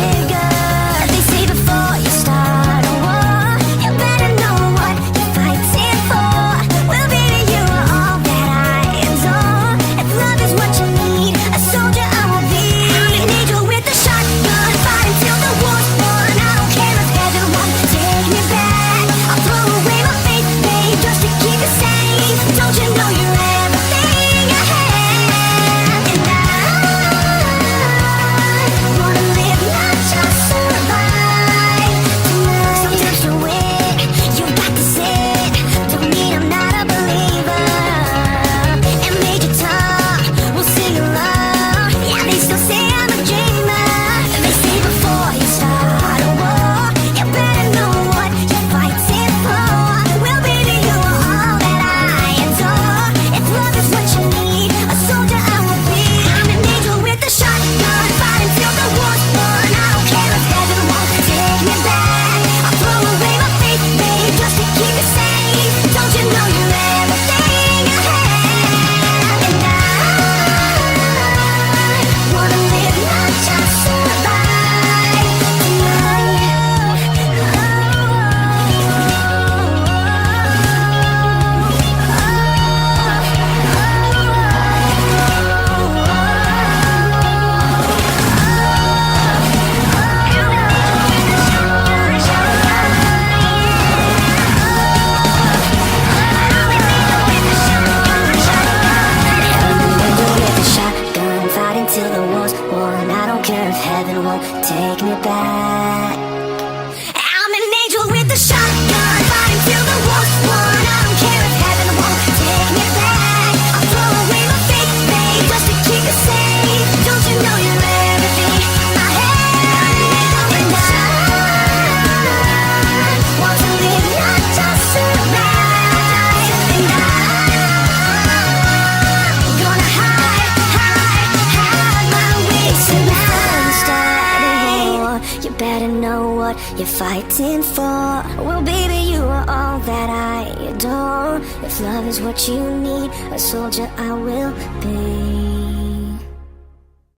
bigger. They say before you start a war, you better know what you're fighting for. Well, baby, you are all that I adore. If love is what you need, a soldier I will be. I'm an angel with a shotgun, fighting till the war's won. I don't care if heaven won't take me back. I'll throw away my faith, babe, just to keep it safe. Don't you know you're everything I have? And I wanna live, not just survive tonight. Sometimes you're weak, you got to sit. Don't mean I'm not a believer. And Major Tom will sing along. Yeah, they still say I'm a dreamer. They say before you start a war, you better know what you're fighting for. Well, baby, you are all that I adore. If love is what you need, a soldier I will be. I'm an angel with a shotgun, fighting till the war's won. I don't care if heaven won't take me back. I'll throw away my faith, babe, just to keep it safe. Don't you know you're everything I have? And I wanna live, not just survive shotgun, fighting till the war's won. I don't care if heaven won't take me back. I'm an angel with a shotgun, fighting till the war's won. I don't care if heaven won't take me back. I'll throw away my faith, babe, just to keep it safe. Don't you know you're everything I have? And I want to live, not just survive. And I'm gonna hide my way tonight. Start a war, you better know what you're fighting for. Well, baby, you are all that I adore. If love is what you need, a soldier I will be.